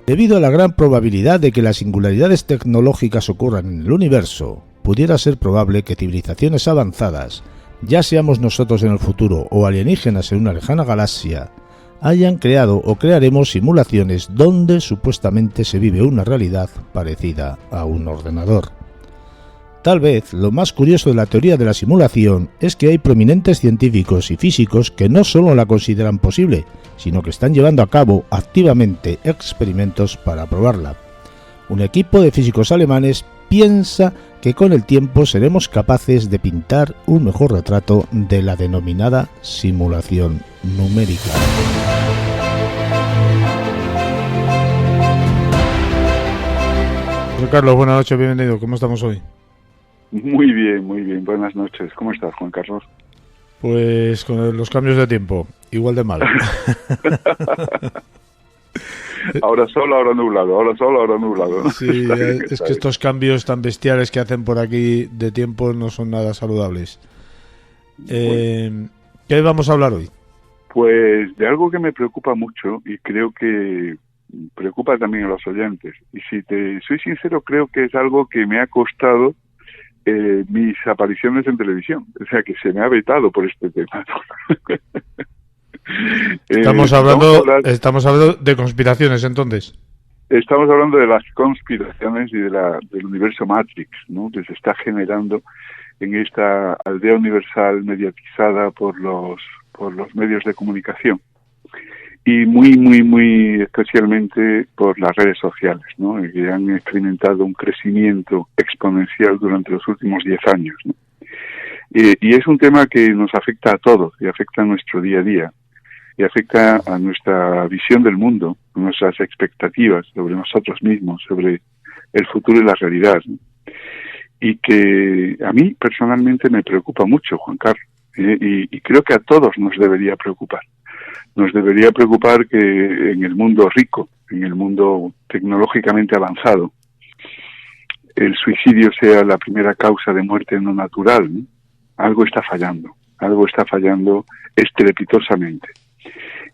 Debido a la gran probabilidad de que las singularidades tecnológicas ocurran en el universo, pudiera ser probable que civilizaciones avanzadas, ya seamos nosotros en el futuro o alienígenas en una lejana galaxia, hayan creado o crearemos simulaciones donde supuestamente se vive una realidad parecida a un ordenador. Tal vez lo más curioso de la teoría de la simulación es que hay prominentes científicos y físicos que no solo la consideran posible, sino que están llevando a cabo activamente experimentos para probarla. Un equipo de físicos alemanes piensa que con el tiempo seremos capaces de pintar un mejor retrato de la denominada simulación numérica. José Carlos, buenas noches, bienvenido. ¿Cómo estamos hoy? Muy bien, muy bien. Buenas noches. ¿Cómo estás, Juan Carlos? Pues con los cambios de tiempo, igual de mal. Ahora sol, ahora nublado, ahora sol, ahora nublado, ¿no? Sí, es que estos cambios tan bestiales que hacen por aquí de tiempo no son nada saludables. ¿Qué vamos a hablar hoy? Pues de algo que me preocupa mucho y creo que preocupa también a los oyentes. Y si te soy sincero, creo que es algo que me ha costado mis apariciones en televisión. O sea, que se me ha vetado por este tema. Estamos hablando de conspiraciones, entonces. Estamos hablando de las conspiraciones y del universo Matrix, ¿no? Que se está generando en esta aldea universal mediatizada por los medios de comunicación. Y muy especialmente por las redes sociales, ¿no? Que han experimentado un crecimiento exponencial durante los últimos 10 años, ¿no? Y es un tema que nos afecta a todos, y afecta a nuestro día a día, y afecta a nuestra visión del mundo, a nuestras expectativas sobre nosotros mismos, sobre el futuro y la realidad, ¿no? Y que a mí personalmente me preocupa mucho, Juan Carlos, y creo que a todos nos debería preocupar. Nos debería preocupar que en el mundo rico, en el mundo tecnológicamente avanzado, el suicidio sea la primera causa de muerte no natural, ¿no? Algo está fallando estrepitosamente.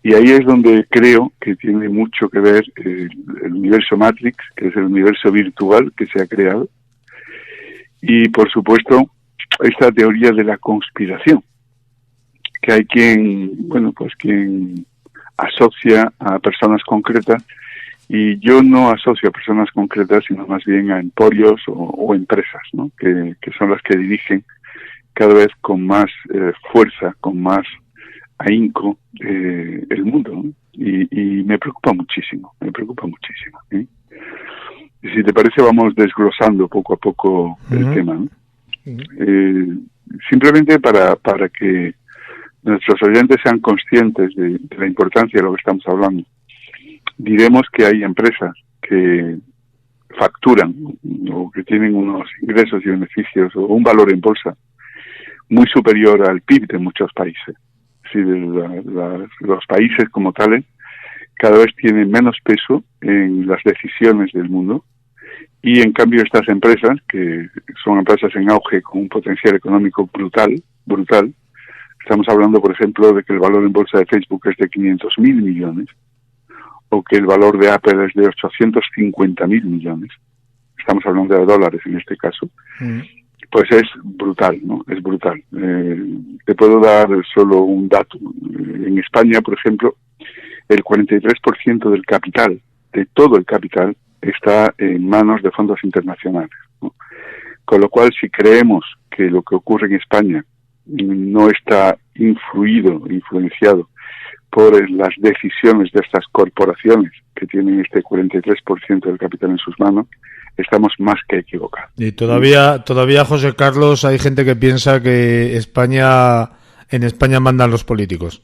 Y ahí es donde creo que tiene mucho que ver el universo Matrix, que es el universo virtual que se ha creado, y por supuesto esta teoría de la conspiración, que hay quien asocia a personas concretas, y yo no asocio a personas concretas, sino más bien a emporios o empresas, ¿no? Que son las que dirigen cada vez con más fuerza, con más ahínco el mundo, ¿no? Y me preocupa muchísimo, ¿eh? Y si te parece, vamos desglosando poco a poco el tema, ¿no? Simplemente para que nuestros oyentes sean conscientes de la importancia de lo que estamos hablando. Diremos que hay empresas que facturan o que tienen unos ingresos y beneficios o un valor en bolsa muy superior al PIB de muchos países. Es decir, los países como tales cada vez tienen menos peso en las decisiones del mundo, y en cambio estas empresas, que son empresas en auge con un potencial económico brutal, estamos hablando, por ejemplo, de que el valor en bolsa de Facebook es de 500.000 millones, o que el valor de Apple es de 850.000 millones. Estamos hablando de dólares en este caso. Pues es brutal, ¿no? Es brutal. Te puedo dar solo un dato. En España, por ejemplo, el 43% del capital, de todo el capital, está en manos de fondos internacionales, ¿no? Con lo cual, si creemos que lo que ocurre en España no está influenciado por las decisiones de estas corporaciones que tienen este 43% del capital en sus manos, estamos más que equivocados. Y todavía, José Carlos, hay gente que piensa que en España mandan los políticos.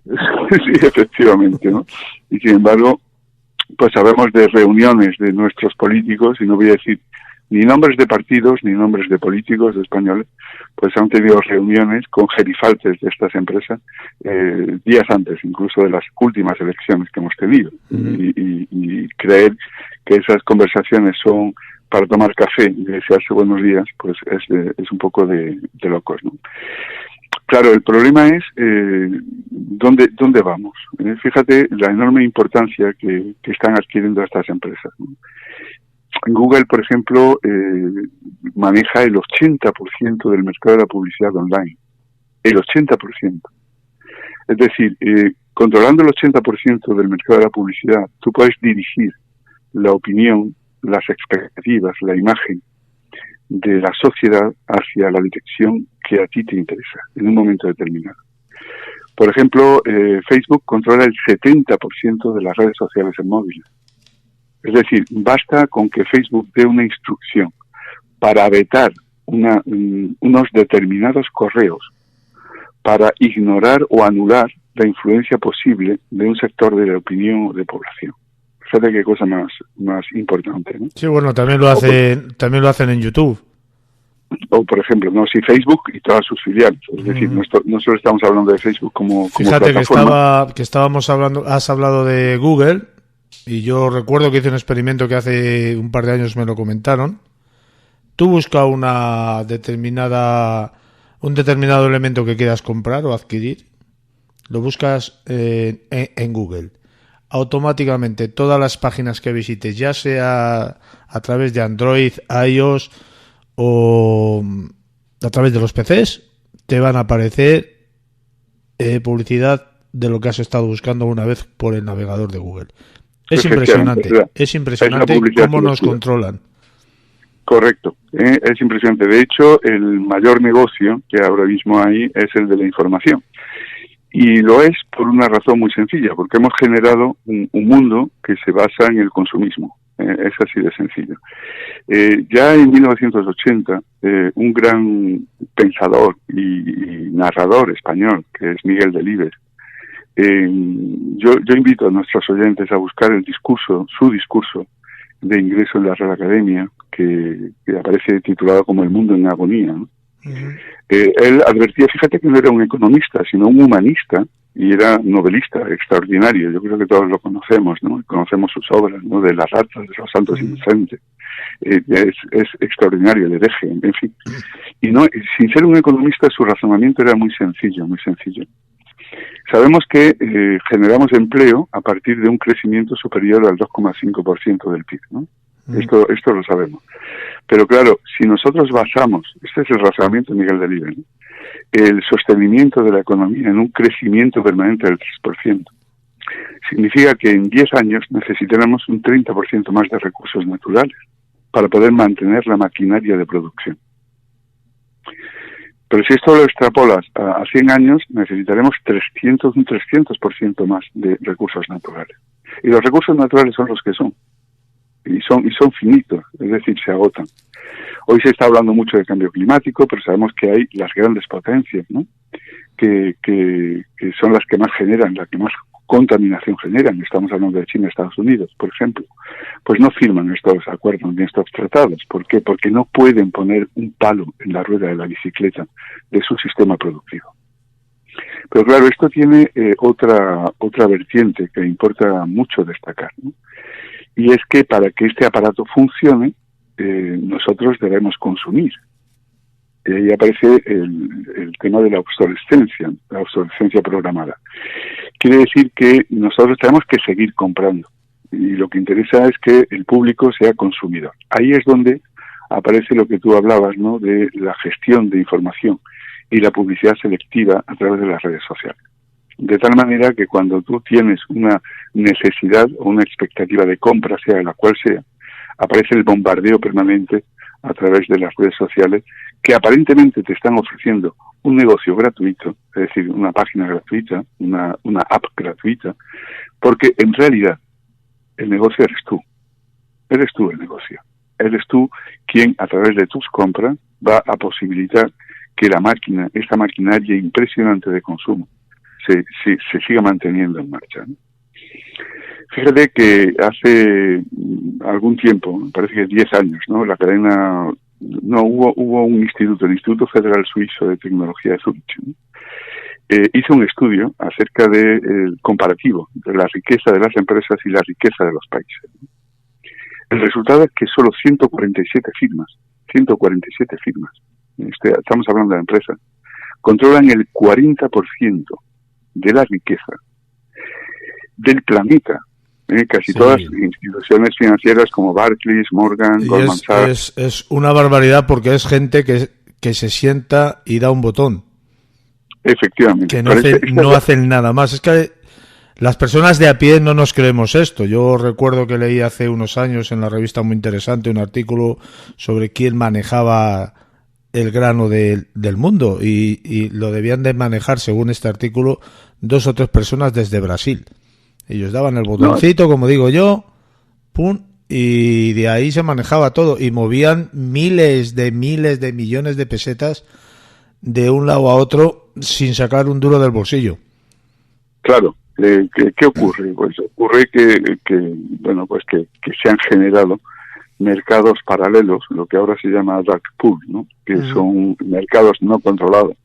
Sí, efectivamente, ¿no? Y sin embargo, pues sabemos de reuniones de nuestros políticos, y no voy a decir ni nombres de partidos ni nombres de políticos españoles, pues han tenido reuniones con gerifaltes de estas empresas días antes incluso de las últimas elecciones que hemos tenido. Y creer que esas conversaciones son para tomar café y desearse buenos días, pues es un poco de locos, ¿no? Claro, el problema es dónde vamos. Fíjate la enorme importancia que están adquiriendo estas empresas, ¿no? Google, por ejemplo, maneja el 80% del mercado de la publicidad online. El 80%. Es decir, controlando el 80% del mercado de la publicidad, tú puedes dirigir la opinión, las expectativas, la imagen de la sociedad hacia la dirección que a ti te interesa en un momento determinado. Por ejemplo, Facebook controla el 70% de las redes sociales en móviles. Es decir, basta con que Facebook dé una instrucción para vetar unos determinados correos, para ignorar o anular la influencia posible de un sector de la opinión o de población. Fíjate qué cosa más importante, ¿no? Sí, bueno, también lo hacen en YouTube. O, por ejemplo, no, si Facebook y todas sus filiales. Es decir, no solo estamos hablando de Facebook como Fíjate plataforma. que estábamos hablando, has hablado de Google, y yo recuerdo que hice un experimento que hace un par de años me lo comentaron. Tú buscas un determinado elemento que quieras comprar o adquirir, lo buscas en Google. Automáticamente todas las páginas que visites, ya sea a través de Android, iOS o a través de los PCs, te van a aparecer publicidad de lo que has estado buscando una vez por el navegador de Google. Es impresionante cómo nos controlan. Correcto, es impresionante. De hecho, el mayor negocio que ahora mismo hay es el de la información. Y lo es por una razón muy sencilla, porque hemos generado un mundo que se basa en el consumismo. Es así de sencillo. Ya en 1980, un gran pensador y narrador español, que es Miguel Delibes, yo invito a nuestros oyentes a buscar su discurso de ingreso en la Real Academia, que aparece titulado como El mundo en agonía, ¿no? Uh-huh. Él advertía, fíjate que no era un economista, sino un humanista, y era novelista extraordinario. Yo creo que todos lo conocemos, ¿no? Conocemos sus obras, ¿no? De Las ratas, de Los santos inocentes. Es extraordinario, el hereje, en fin. Y no, sin ser un economista, su razonamiento era muy sencillo, muy sencillo. Sabemos que generamos empleo a partir de un crecimiento superior al 2,5% del PIB, ¿no? Esto lo sabemos. Pero claro, si nosotros basamos, este es el razonamiento de Miguel Delibes, ¿no?, el sostenimiento de la economía en un crecimiento permanente del 3%, significa que en 10 años necesitaremos un 30% más de recursos naturales para poder mantener la maquinaria de producción. Pero si esto lo extrapolas a 100 años, necesitaremos un 300% más de recursos naturales. Y los recursos naturales son los que son. Y son finitos, es decir, se agotan. Hoy se está hablando mucho de cambio climático, pero sabemos que hay las grandes potencias, ¿no?, que son las que más generan, las que más contaminación generan. Estamos hablando de China y Estados Unidos, por ejemplo. Pues no firman estos acuerdos ni estos tratados. ¿Por qué? Porque no pueden poner un palo en la rueda de la bicicleta de su sistema productivo. Pero claro, esto tiene otra vertiente que importa mucho destacar, ¿no? Y es que para que este aparato funcione, nosotros debemos consumir. Y ahí aparece el tema de la obsolescencia programada. Quiere decir que nosotros tenemos que seguir comprando. Y lo que interesa es que el público sea consumidor. Ahí es donde aparece lo que tú hablabas, ¿no?, de la gestión de información y la publicidad selectiva a través de las redes sociales. De tal manera que cuando tú tienes una necesidad o una expectativa de compra, sea la cual sea, aparece el bombardeo permanente a través de las redes sociales que aparentemente te están ofreciendo un negocio gratuito, es decir, una página gratuita, una app gratuita, porque en realidad el negocio eres tú. Eres tú el negocio. Eres tú quien a través de tus compras va a posibilitar que esta maquinaria impresionante de consumo se siga manteniendo en marcha, ¿no? Fíjate que hace algún tiempo, me parece que 10 años, ¿no?, hubo un instituto, el Instituto Federal Suizo de Tecnología de Zurich, ¿no?, hizo un estudio acerca del comparativo de la riqueza de las empresas y la riqueza de los países, ¿no? El resultado es que solo 147 firmas, estamos hablando de empresas, controlan el 40% de la riqueza del planeta. Casi todas las instituciones financieras como Barclays, Morgan, Goldman Sachs. Es una barbaridad porque es gente que se sienta y da un botón. Efectivamente. Que no hacen nada más. Es que las personas de a pie no nos creemos esto. Yo recuerdo que leí hace unos años en la revista muy interesante un artículo sobre quién manejaba el grano del mundo y lo debían de manejar, según este artículo, 2 o 3 personas desde Brasil. Ellos daban el botoncito, como digo yo, pum, y de ahí se manejaba todo y movían miles de millones de pesetas de un lado a otro sin sacar un duro del bolsillo. Claro. ¿Qué ocurre? Pues ocurre que se han generado mercados paralelos, lo que ahora se llama dark pool, ¿no? Que son mercados no controlados,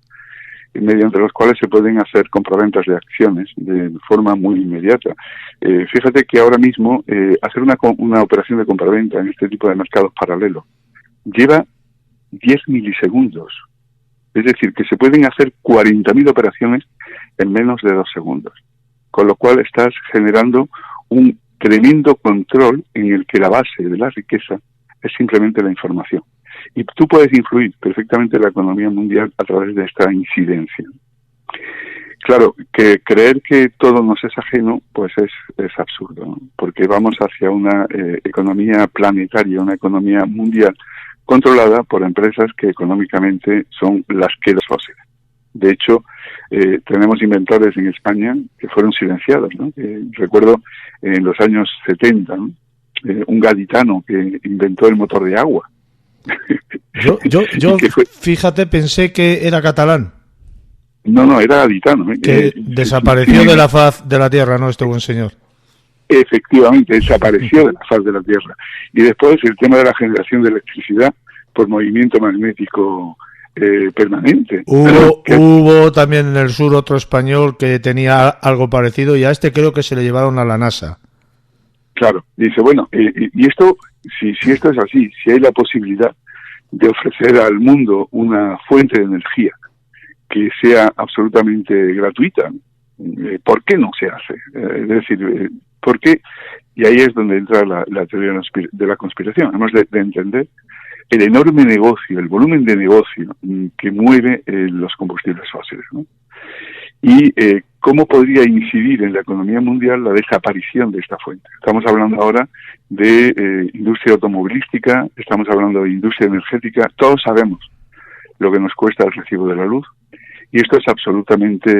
mediante los cuales se pueden hacer compraventas de acciones de forma muy inmediata. Fíjate que ahora mismo hacer una operación de compraventa en este tipo de mercados paralelos lleva 10 milisegundos. Es decir, que se pueden hacer 40.000 operaciones en menos de 2 segundos. Con lo cual estás generando un tremendo control en el que la base de la riqueza es simplemente la información. Y tú puedes influir perfectamente en la economía mundial a través de esta incidencia. Claro, que creer que todo nos es ajeno, pues es absurdo, ¿no? Porque vamos hacia una economía planetaria, una economía mundial controlada por empresas que económicamente son las que los fósiles. De hecho, tenemos inventores en España que fueron silenciados, ¿no? Recuerdo en los años 70, ¿no? Un gaditano que inventó el motor de agua. Yo fíjate, pensé que era catalán. No, era gaditano. Que desapareció de la faz de la tierra, ¿no? Este buen señor. Efectivamente, desapareció de la faz de la tierra. Y después el tema de la generación de electricidad por movimiento magnético permanente. Hubo también en el sur otro español que tenía algo parecido y a este creo que se le llevaron a la NASA. Claro, dice, bueno, y esto, si esto es así, si hay la posibilidad de ofrecer al mundo una fuente de energía que sea absolutamente gratuita, ¿por qué no se hace? Es decir, ¿por qué? Y ahí es donde entra la teoría de la conspiración. Hemos de entender el enorme negocio, el volumen de negocio que mueve los combustibles fósiles, ¿no? Y cómo podría incidir en la economía mundial la desaparición de esta fuente. Estamos hablando ahora de industria automovilística, estamos hablando de industria energética, todos sabemos lo que nos cuesta el recibo de la luz y esto es absolutamente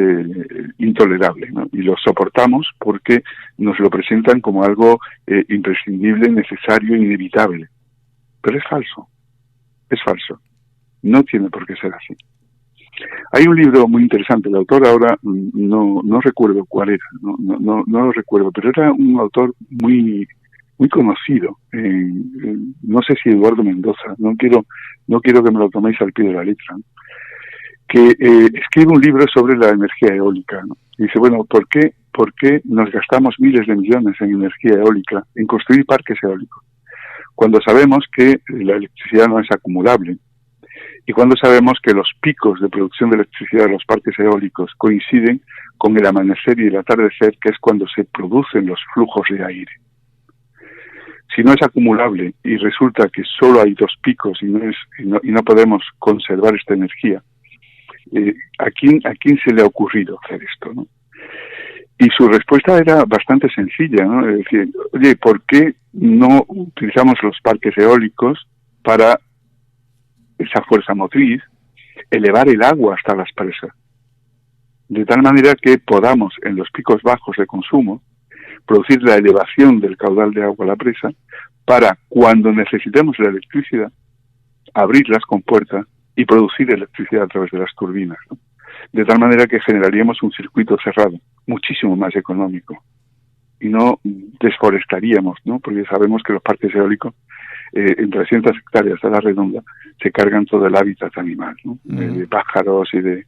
intolerable, ¿no? Y lo soportamos porque nos lo presentan como algo imprescindible, necesario, inevitable. Pero es falso. Es falso. No tiene por qué ser así. Hay un libro muy interesante, el autor ahora no recuerdo cuál era, no lo recuerdo, pero era un autor muy conocido, no sé si Eduardo Mendoza, no quiero que me lo toméis al pie de la letra, ¿no? Que escribe un libro sobre la energía eólica, ¿no? Y dice, bueno, ¿por qué nos gastamos miles de millones en energía eólica, en construir parques eólicos, cuando sabemos que la electricidad no es acumulable? Y cuando sabemos que los picos de producción de electricidad de los parques eólicos coinciden con el amanecer y el atardecer, que es cuando se producen los flujos de aire. Si no es acumulable y resulta que solo hay 2 picos y no podemos conservar esta energía, ¿a quién se le ha ocurrido hacer esto, ¿no? Y su respuesta era bastante sencilla, ¿no? Es decir, oye, ¿por qué no utilizamos los parques eólicos para esa fuerza motriz, elevar el agua hasta las presas, de tal manera que podamos, en los picos bajos de consumo, producir la elevación del caudal de agua a la presa, para cuando necesitemos la electricidad, abrir las compuertas y producir electricidad a través de las turbinas, ¿no? De tal manera que generaríamos un circuito cerrado, muchísimo más económico, y no desforestaríamos, ¿no? Porque sabemos que los parques eólicos en 300 hectáreas a la redonda se cargan todo el hábitat animal, ¿no? De pájaros y de...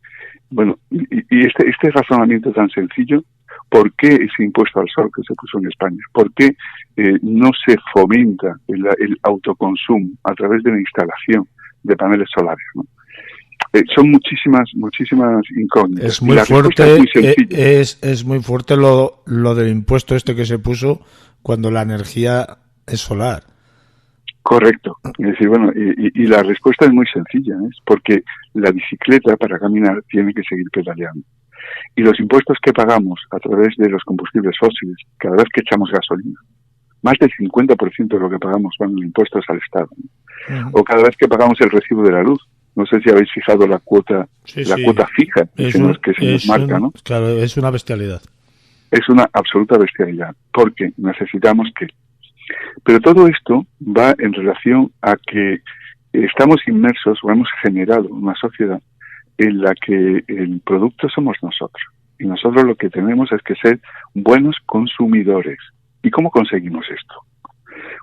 Bueno, y este razonamiento tan sencillo, ¿por qué ese impuesto al sol que se puso en España? ¿Por qué no se fomenta el autoconsumo a través de la instalación de paneles solares, ¿no? son muchísimas incógnitas. Es muy fuerte, es muy fuerte lo del impuesto este que se puso cuando la energía es solar. Correcto. Es decir, bueno, y la respuesta es muy sencilla, es porque la bicicleta para caminar tiene que seguir pedaleando. Y los impuestos que pagamos a través de los combustibles fósiles, cada vez que echamos gasolina, más del 50% de lo que pagamos van en impuestos al Estado. O cada vez que pagamos el recibo de la luz. No sé si habéis fijado la cuota cuota fija que se nos marca, ¿no? Claro, es una bestialidad. Es una absoluta bestialidad, porque necesitamos que... Pero todo esto va en relación a que estamos inmersos o hemos generado una sociedad en la que el producto somos nosotros. Y nosotros lo que tenemos es que ser buenos consumidores. ¿Y cómo conseguimos esto?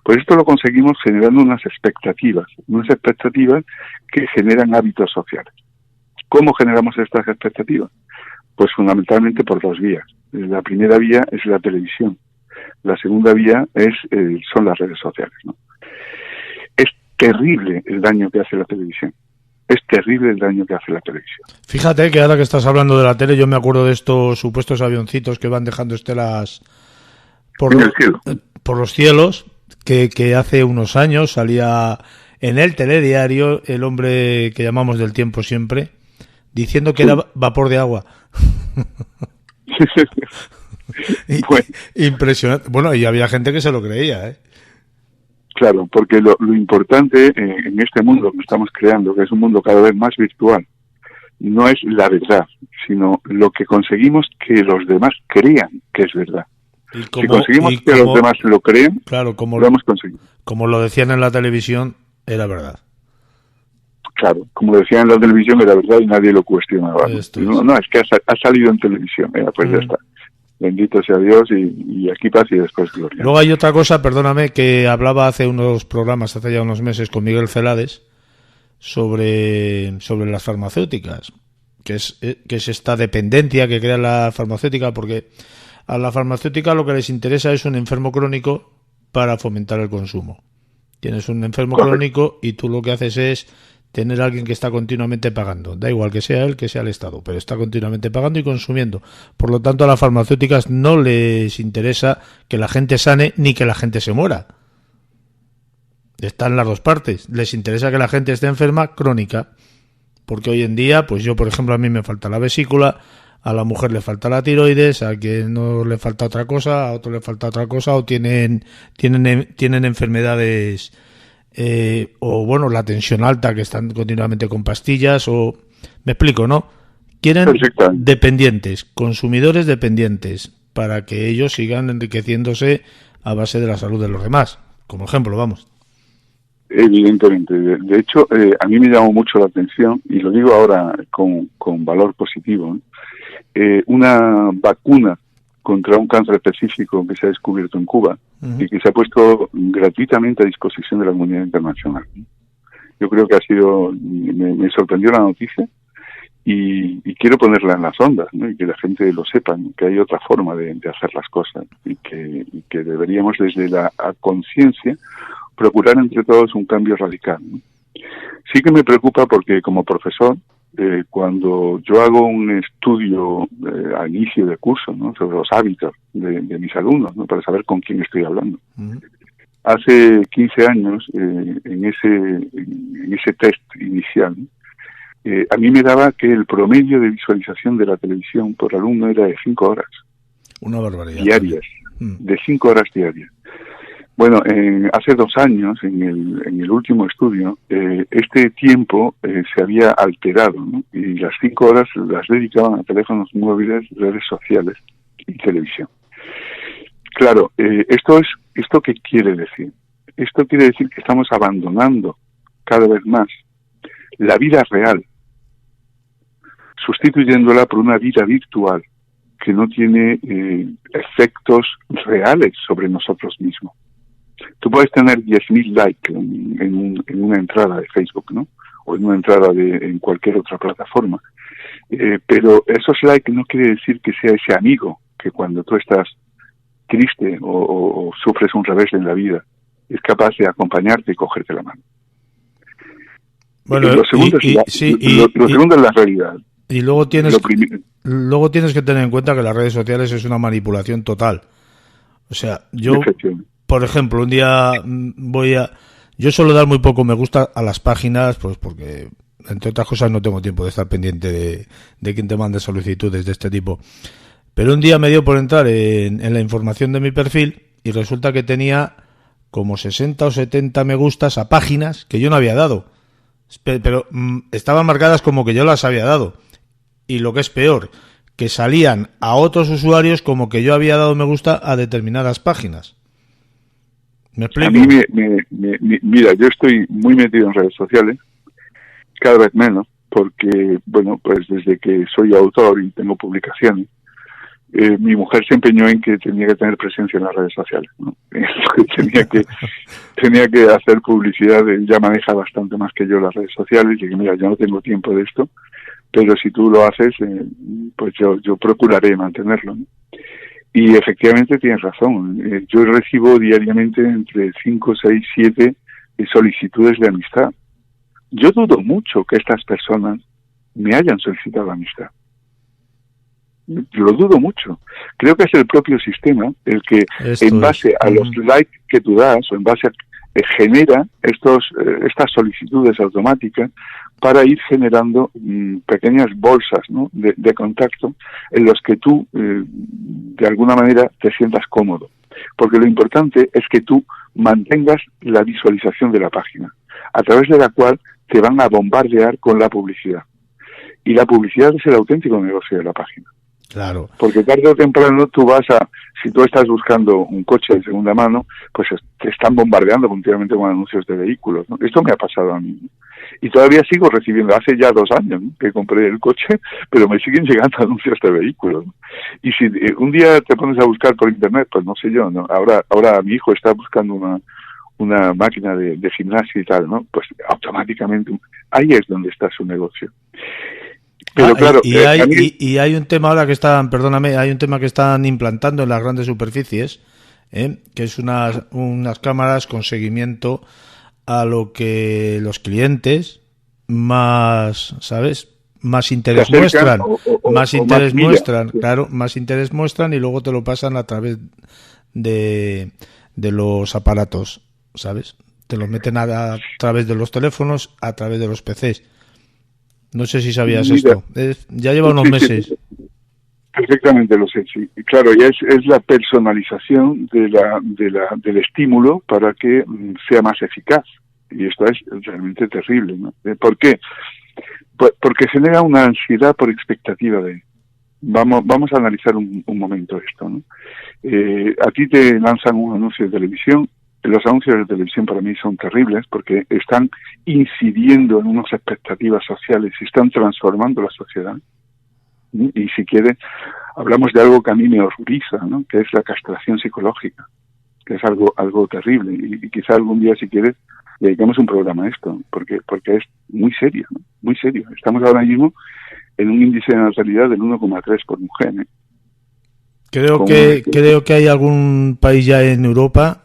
Pues esto lo conseguimos generando unas expectativas que generan hábitos sociales. ¿Cómo generamos estas expectativas? Pues fundamentalmente por dos vías. La primera vía es la televisión. La segunda vía son las redes sociales, ¿no? Es terrible el daño que hace la televisión. Fíjate que ahora que estás hablando de la tele, yo me acuerdo de estos supuestos avioncitos que van dejando estelas por los cielos, que hace unos años salía en el telediario el hombre que llamamos del tiempo siempre, diciendo que era vapor de agua. Impresionante. Bueno, y había gente que se lo creía, ¿eh? Claro, porque lo importante en este mundo que estamos creando, que es un mundo cada vez más virtual, no es la verdad, sino lo que conseguimos que los demás crean que es verdad. Si conseguimos que los demás lo crean, claro, lo hemos conseguido. Como lo decían en la televisión, era verdad. Claro, como decían en la televisión, era verdad y nadie lo cuestionaba. Es que ha salido en televisión, pues ya está. Bendito sea Dios y aquí paz y después gloria. Luego hay otra cosa, perdóname, que hablaba hace unos programas, hace ya unos meses, con Miguel Celades, sobre las farmacéuticas, que es esta dependencia que crea la farmacéutica, porque a la farmacéutica lo que les interesa es un enfermo crónico para fomentar el consumo. Tienes un enfermo crónico y tú lo que haces es tener a alguien que está continuamente pagando. Da igual que sea él, que sea el Estado, pero está continuamente pagando y consumiendo. Por lo tanto, a las farmacéuticas no les interesa que la gente sane ni que la gente se muera. Están las dos partes. Les interesa que la gente esté enferma crónica. Porque hoy en día, pues yo, por ejemplo, a mí me falta la vesícula, a la mujer le falta la tiroides, a quien no le falta otra cosa, a otro le falta otra cosa, o tienen enfermedades... o bueno, la tensión alta, que están continuamente con pastillas, o me explico, ¿no? Quieren dependientes, consumidores dependientes, para que ellos sigan enriqueciéndose a base de la salud de los demás, como ejemplo, vamos. Evidentemente, de hecho, a mí me llamó mucho la atención, y lo digo ahora con valor positivo, una vacuna contra un cáncer específico que se ha descubierto en Cuba y que se ha puesto gratuitamente a disposición de la comunidad internacional. Yo creo que me sorprendió la noticia y quiero ponerla en las ondas, ¿no? Y que la gente lo sepa, ¿no? Que hay otra forma de hacer las cosas y que deberíamos desde la conciencia procurar entre todos un cambio radical, ¿no? Sí que me preocupa porque como profesor, cuando yo hago un estudio a inicio de curso, ¿no? Sobre los hábitos de mis alumnos, ¿no? Para saber con quién estoy hablando. Hace 15 años, en ese test inicial, a mí me daba que el promedio de visualización de la televisión por alumno era de 5 horas. Una barbaridad. Diarias, de 5 horas diarias. Bueno, hace 2 años, en el último estudio, este tiempo se había alterado, ¿no? Y las 5 horas las dedicaban a teléfonos móviles, redes sociales y televisión. Claro, ¿esto qué quiere decir? Esto quiere decir que estamos abandonando cada vez más la vida real, sustituyéndola por una vida virtual que no tiene efectos reales sobre nosotros mismos. Tú puedes tener 10.000 likes en una entrada de Facebook, ¿no? O en una entrada en cualquier otra plataforma. Pero esos likes no quiere decir que sea ese amigo que cuando tú estás triste o sufres un revés en la vida, es capaz de acompañarte y cogerte la mano. Bueno, lo segundo segundo es la realidad. Y luego tienes que tener en cuenta que las redes sociales es una manipulación total. O sea, yo, por ejemplo, un día yo suelo dar muy poco me gusta a las páginas, pues porque, entre otras cosas, no tengo tiempo de estar pendiente de quién te manda solicitudes de este tipo. Pero un día me dio por entrar en la información de mi perfil y resulta que tenía como 60 o 70 me gustas a páginas que yo no había dado. Pero estaban marcadas como que yo las había dado. Y lo que es peor, que salían a otros usuarios como que yo había dado me gusta a determinadas páginas. ¿Me explico? A mí mira, yo estoy muy metido en redes sociales, cada vez menos, porque, bueno, pues desde que soy autor y tengo publicaciones, mi mujer se empeñó en que tenía que tener presencia en las redes sociales, ¿no? tenía que hacer publicidad, ya maneja bastante más que yo las redes sociales, y que mira, yo no tengo tiempo de esto, pero si tú lo haces, pues yo procuraré mantenerlo, ¿no? Y efectivamente tienes razón, yo recibo diariamente entre 5, 6, 7 solicitudes de amistad. Yo dudo mucho que estas personas me hayan solicitado amistad. Lo dudo mucho. Creo que es el propio sistema el que, en base a los likes que tú das, o en base a genera estas solicitudes automáticas para ir generando pequeñas bolsas, ¿no?, de contacto en los que tú, de alguna manera, te sientas cómodo. Porque lo importante es que tú mantengas la visualización de la página, a través de la cual te van a bombardear con la publicidad. Y la publicidad es el auténtico negocio de la página. Claro. Porque tarde o temprano si tú estás buscando un coche de segunda mano, pues te están bombardeando continuamente con anuncios de vehículos, ¿no? Esto me ha pasado a mí, ¿no? Y todavía sigo recibiendo, hace ya 2 años, ¿no?, que compré el coche, pero me siguen llegando anuncios de vehículos, ¿no? Y si un día te pones a buscar por internet, pues no sé yo, ¿no? Ahora mi hijo está buscando una máquina de gimnasio y tal, ¿no? Pues automáticamente ahí es donde está su negocio. Pero claro, hay un tema ahora que hay un tema que están implantando en las grandes superficies, que es unas cámaras con seguimiento a lo que los clientes más, ¿sabes?, más interés muestran, más interés muestran, y luego te lo pasan a través de los aparatos, ¿sabes? Te los meten a través de los teléfonos, a través de los PCs. No sé si sabías esto. Ya lleva unos meses. Sí. Perfectamente lo sé, sí. Y claro, ya es la personalización del estímulo para que sea más eficaz. Y esto es realmente terrible, ¿no? ¿Por qué? Porque genera una ansiedad por expectativa de... Vamos a analizar un momento esto, ¿no? A ti te lanzan un anuncio de televisión. Los anuncios de televisión para mí son terribles porque están incidiendo en unas expectativas sociales y están transformando la sociedad. Y si quieres, hablamos de algo que a mí me horroriza, ¿no?, que es la castración psicológica, que es algo terrible. Y quizá algún día, si quieres, dediquemos un programa a esto, porque es muy serio, ¿no?, muy serio. Estamos ahora mismo en un índice de natalidad del 1,3 por mujer, ¿eh? Creo que hay algún país ya en Europa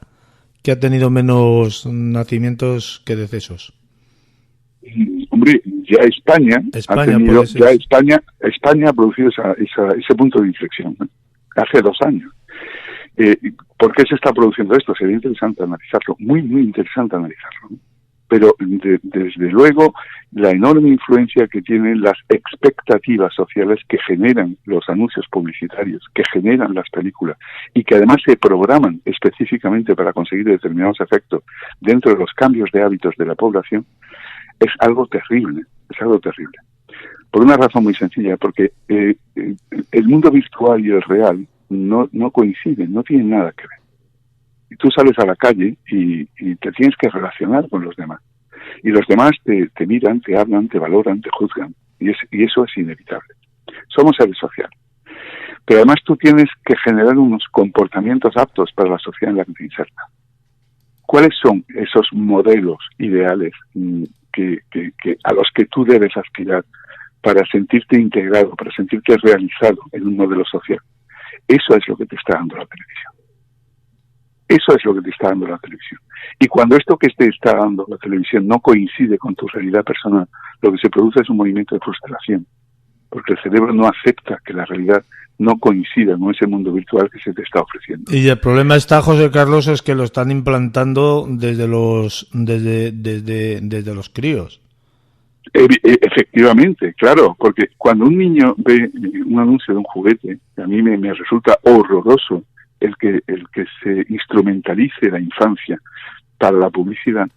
que ha tenido menos nacimientos que decesos. Hombre, ya España ha producido ese punto de inflexión, ¿no?, hace 2 años. ¿Por qué se está produciendo esto? Sería interesante analizarlo, muy, muy interesante analizarlo, ¿no? Pero desde luego la enorme influencia que tienen las expectativas sociales que generan los anuncios publicitarios, que generan las películas y que además se programan específicamente para conseguir determinados efectos dentro de los cambios de hábitos de la población, es algo terrible, Por una razón muy sencilla, porque el mundo virtual y el real no coinciden, no tienen nada que ver. Y tú sales a la calle y te tienes que relacionar con los demás. Y los demás te miran, te hablan, te valoran, te juzgan. Y eso es inevitable. Somos seres sociales. Pero además tú tienes que generar unos comportamientos aptos para la sociedad en la que te insertas. ¿Cuáles son esos modelos ideales que a los que tú debes aspirar para sentirte integrado, para sentirte realizado en un modelo social? Eso es lo que te está dando la televisión. Eso es lo que te está dando la televisión. Y cuando esto que te está dando la televisión no coincide con tu realidad personal, lo que se produce es un movimiento de frustración, porque el cerebro no acepta que la realidad no coincida con ese mundo virtual que se te está ofreciendo. Y el problema está, José Carlos, es que lo están implantando desde los críos. Efectivamente, claro, porque cuando un niño ve un anuncio de un juguete, a mí me resulta horroroso el que se instrumentalice la infancia para la publicidad.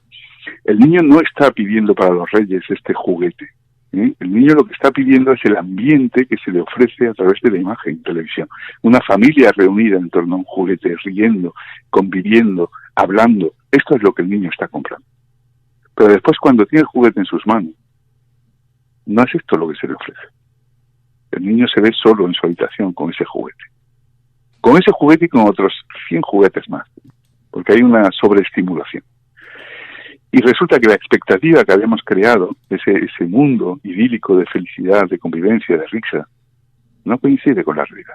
El niño no está pidiendo para los reyes este juguete, ¿eh? El niño lo que está pidiendo es el ambiente que se le ofrece a través de la imagen en televisión. Una familia reunida en torno a un juguete, riendo, conviviendo, hablando. Esto es lo que el niño está comprando. Pero después, cuando tiene el juguete en sus manos, no es esto lo que se le ofrece. El niño se ve solo en su habitación con ese juguete. Con ese juguete y con otros 100 juguetes más, porque hay una sobreestimulación. Y resulta que la expectativa que habíamos creado, ese mundo idílico de felicidad, de convivencia, de risa, no coincide con la realidad.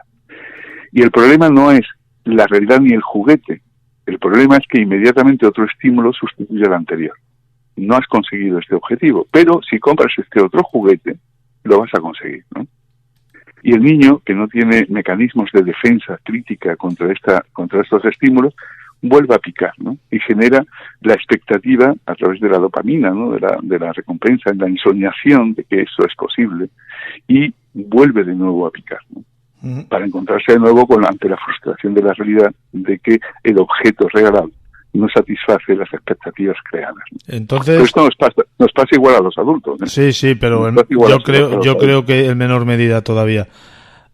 Y el problema no es la realidad ni el juguete. El problema es que inmediatamente otro estímulo sustituye al anterior. No has conseguido este objetivo, pero si compras este otro juguete, lo vas a conseguir, ¿no? Y el niño, que no tiene mecanismos de defensa crítica contra estos estímulos, vuelve a picar, ¿no? Y genera la expectativa a través de la dopamina, ¿no? De la recompensa, la ensoñación de que eso es posible, y vuelve de nuevo a picar, ¿no? Para encontrarse de nuevo ante la frustración de la realidad de que el objeto regalado no satisface las expectativas creadas. Entonces, pero esto nos pasa igual a los adultos, ¿eh? Sí, pero yo creo que en menor medida todavía,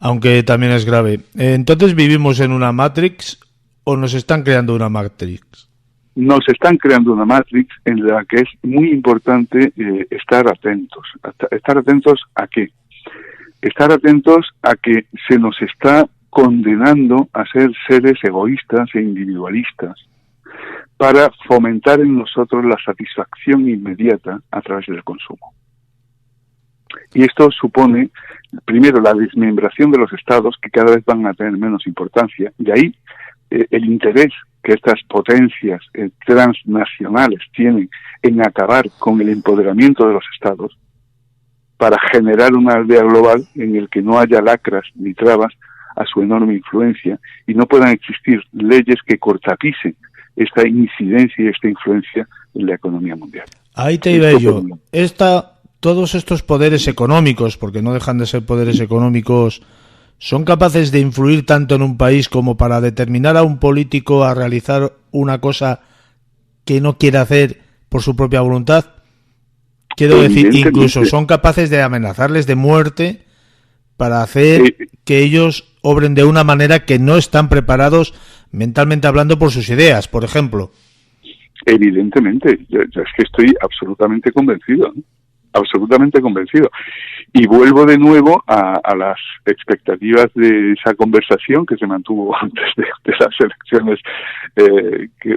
aunque también es grave. Entonces, ¿vivimos en una Matrix o nos están creando una Matrix? Nos están creando una Matrix en la que es muy importante estar atentos. ¿Estar atentos a qué? Estar atentos a que se nos está condenando a ser seres egoístas e individualistas, para fomentar en nosotros la satisfacción inmediata a través del consumo. Y esto supone, primero, la desmembración de los estados, que cada vez van a tener menos importancia, y ahí el interés que estas potencias transnacionales tienen en acabar con el empoderamiento de los estados, para generar una aldea global en el que no haya lacras ni trabas a su enorme influencia, y no puedan existir leyes que cortapisen esta incidencia y esta influencia en la economía mundial. Ahí te iba yo. Todos estos poderes económicos, porque no dejan de ser poderes económicos, ¿son capaces de influir tanto en un país como para determinar a un político a realizar una cosa que no quiere hacer por su propia voluntad? Quiero decir, incluso son capaces de amenazarles de muerte para hacer que ellos obren de una manera que no están preparados mentalmente hablando por sus ideas, por ejemplo. Evidentemente, yo es que estoy absolutamente convencido, ¿no? Absolutamente convencido. Y vuelvo de nuevo a las expectativas de esa conversación que se mantuvo antes de las elecciones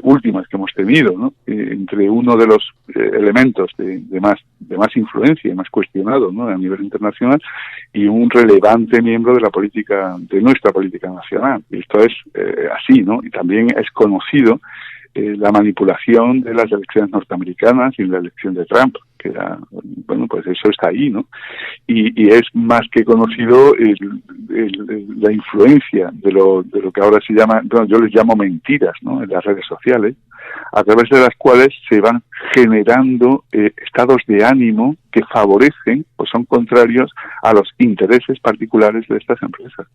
últimas que hemos tenido, ¿no? Entre uno de los elementos de más influencia y más cuestionado, ¿no? A nivel internacional, y un relevante miembro de nuestra política nacional. Y esto es así, ¿no? Y también es conocido la manipulación de las elecciones norteamericanas y la elección de Trump, que era, bueno, pues eso está ahí, ¿no? Y es más que conocido la influencia de lo que ahora se llama, bueno, yo les llamo mentiras, ¿no? En las redes sociales, a través de las cuales se van generando estados de ánimo que favorecen o son contrarios a los intereses particulares de estas empresas.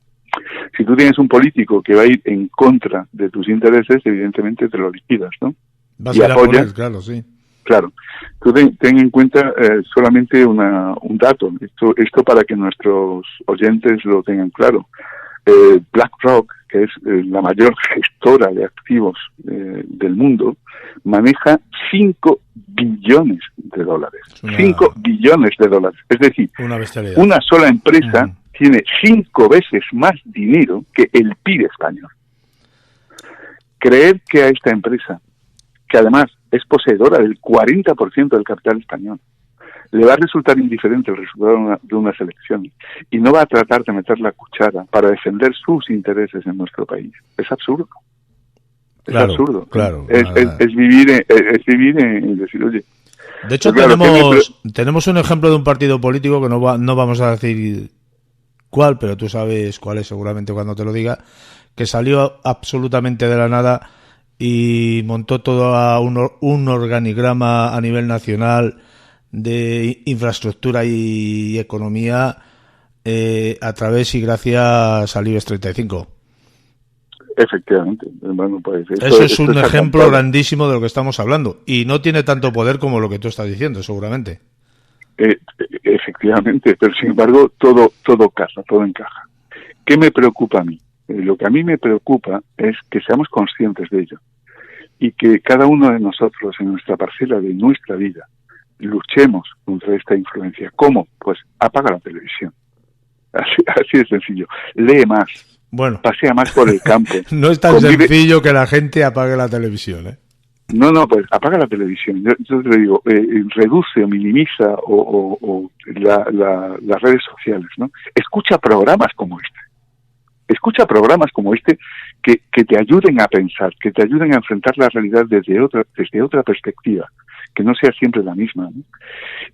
Si tú tienes un político que va a ir en contra de tus intereses, evidentemente te lo liquidas, ¿no? Vas y a apoyas, claro, sí. Claro. Tú ten en cuenta solamente un dato, esto para que nuestros oyentes lo tengan claro. BlackRock, que es la mayor gestora de activos del mundo, maneja 5 billones de dólares. 5 billones de dólares. Es decir, una sola empresa tiene 5 veces más dinero que el PIB español. Creer que a esta empresa, que además es poseedora del 40% del capital español, le va a resultar indiferente el resultado de unas elecciones y no va a tratar de meter la cuchara para defender sus intereses en nuestro país, es absurdo. Es absurdo. Claro. Es vivir en decir, oye. De hecho, tenemos un ejemplo de un partido político que no vamos a decir cuál, pero tú sabes cuál es seguramente cuando te lo diga, que salió absolutamente de la nada y montó todo un organigrama a nivel nacional de infraestructura y economía a través y gracias al IBEX 35. Efectivamente. Bueno, pues eso es un ejemplo grandísimo de lo que estamos hablando y no tiene tanto poder como lo que tú estás diciendo, seguramente. Efectivamente, pero sin embargo todo casa, todo encaja. ¿Qué me preocupa a mí? Lo que a mí me preocupa es que seamos conscientes de ello y que cada uno de nosotros en nuestra parcela de nuestra vida luchemos contra esta influencia. ¿Cómo? Pues apaga la televisión. Así de sencillo. Lee más. Bueno, pasea más por el campo. No es tan sencillo que la gente apague la televisión, ¿eh? No, pues apaga la televisión. Yo te digo, reduce o minimiza las redes sociales, ¿no? Escucha programas como este. Escucha programas como este que te ayuden a pensar, que te ayuden a enfrentar la realidad desde otra perspectiva, que no sea siempre la misma, ¿no?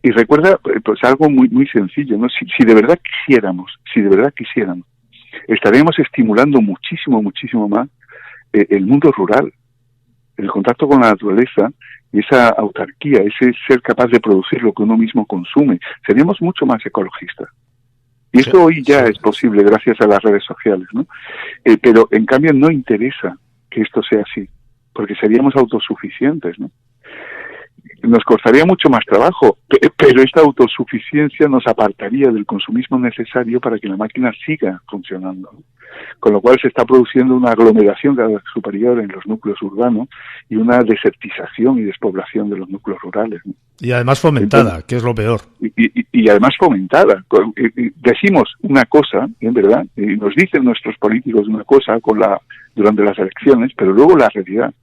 Y recuerda, pues algo muy muy sencillo, ¿no? Si de verdad quisiéramos, estaríamos estimulando muchísimo más el mundo rural, el contacto con la naturaleza y esa autarquía, ese ser capaz de producir lo que uno mismo consume. Seríamos mucho más ecologistas. Y eso hoy ya es posible gracias a las redes sociales, ¿no? Pero en cambio no interesa que esto sea así, porque seríamos autosuficientes, ¿no? Nos costaría mucho más trabajo, pero esta autosuficiencia nos apartaría del consumismo necesario para que la máquina siga funcionando, ¿no? Con lo cual se está produciendo una aglomeración cada vez superior en los núcleos urbanos y una desertización y despoblación de los núcleos rurales, ¿no? Y además fomentada, entonces, que es lo peor. Y además fomentada. Decimos una cosa, en verdad, y nos dicen nuestros políticos una cosa durante las elecciones, pero luego la realidad,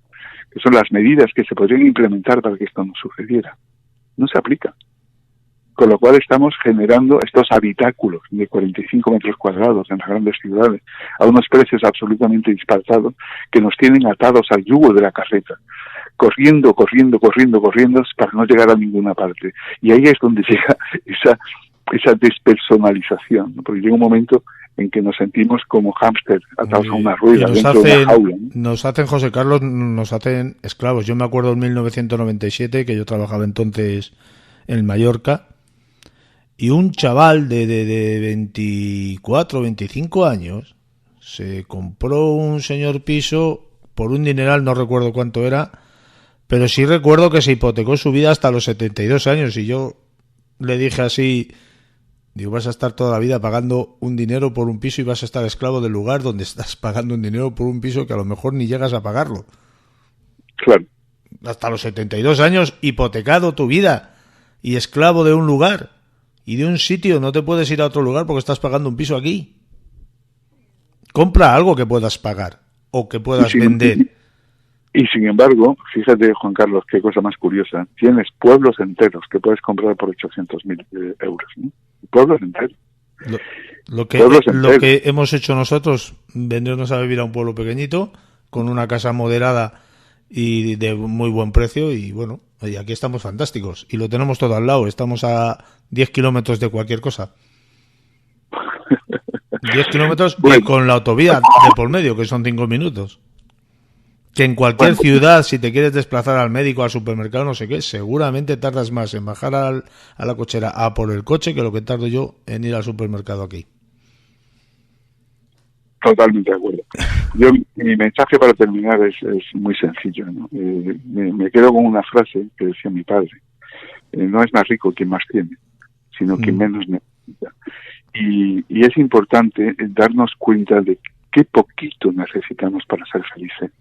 que son las medidas que se podrían implementar para que esto no sucediera, no se aplica. Con lo cual estamos generando estos habitáculos de 45 metros cuadrados en las grandes ciudades a unos precios absolutamente disparados que nos tienen atados al yugo de la carreta, corriendo para no llegar a ninguna parte. Y ahí es donde llega esa despersonalización, ¿no? Porque llega un momento en que nos sentimos como hámster atados a una rueda dentro de una jaula, ¿no? Nos hacen, José Carlos, nos hacen esclavos. Yo me acuerdo en 1997 que yo trabajaba entonces en Mallorca y un chaval de 24, 25 años se compró un señor piso por un dineral, no recuerdo cuánto era, pero sí recuerdo que se hipotecó su vida hasta los 72 años y yo le dije así, digo, vas a estar toda la vida pagando un dinero por un piso y vas a estar esclavo del lugar donde estás pagando un dinero por un piso que a lo mejor ni llegas a pagarlo. Claro. Hasta los 72 años hipotecado tu vida y esclavo de un lugar y de un sitio, no te puedes ir a otro lugar porque estás pagando un piso aquí. Compra algo que puedas pagar o que puedas vender. Y sin embargo, fíjate, Juan Carlos, qué cosa más curiosa. Tienes pueblos enteros que puedes comprar por 800.000 euros, ¿no? Pueblos enteros. Lo que hemos hecho nosotros, vendernos a vivir a un pueblo pequeñito, con una casa moderada y de muy buen precio, y bueno, y aquí estamos fantásticos. Y lo tenemos todo al lado, estamos a 10 kilómetros de cualquier cosa. 10 kilómetros y con la autovía de por medio, que son 5 minutos. Que en cualquier ciudad, si te quieres desplazar al médico, al supermercado, no sé qué, seguramente tardas más en bajar a la cochera a por el coche que lo que tardo yo en ir al supermercado aquí. Totalmente de acuerdo. Mi mensaje para terminar es muy sencillo, ¿no? Me quedo con una frase que decía mi padre. No es más rico quien más tiene, sino quien menos necesita. Y es importante darnos cuenta de qué poquito necesitamos para ser felices.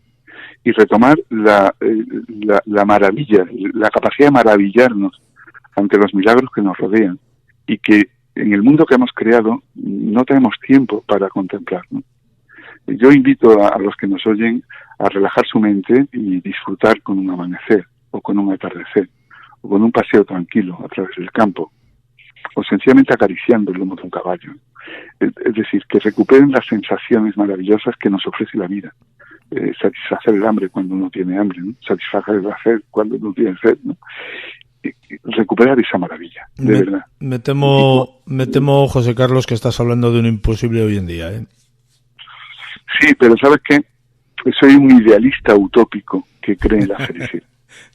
Y retomar la maravilla, la capacidad de maravillarnos ante los milagros que nos rodean y que en el mundo que hemos creado no tenemos tiempo para contemplar, ¿no? Yo invito a los que nos oyen a relajar su mente y disfrutar con un amanecer o con un atardecer o con un paseo tranquilo a través del campo o sencillamente acariciando el lomo de un caballo. Es decir, que recuperen las sensaciones maravillosas que nos ofrece la vida. satisfacer el hambre cuando uno tiene hambre, ¿no? Satisfacer la sed cuando uno tiene sed, ¿no? Recuperar esa maravilla, de verdad. Me temo, José Carlos, que estás hablando de un imposible hoy en día, ¿eh? Sí, pero ¿sabes qué? Soy un idealista utópico que cree en la felicidad.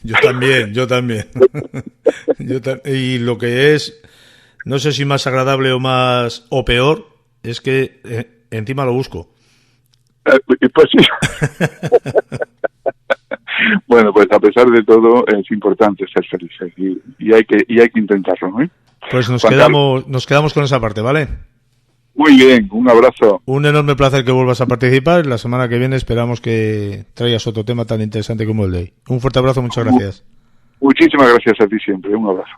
Yo también. Y lo que es, no sé si más agradable o peor, es que encima lo busco. Pues sí. Bueno, pues a pesar de todo es importante ser felices y hay que intentarlo, ¿eh? Pues nos quedamos con esa parte, ¿vale? Muy bien, un abrazo. Un enorme placer que vuelvas a participar. La semana que viene esperamos que traigas otro tema tan interesante como el de hoy. Un fuerte abrazo, muchas gracias. Muchísimas gracias a ti siempre, un abrazo.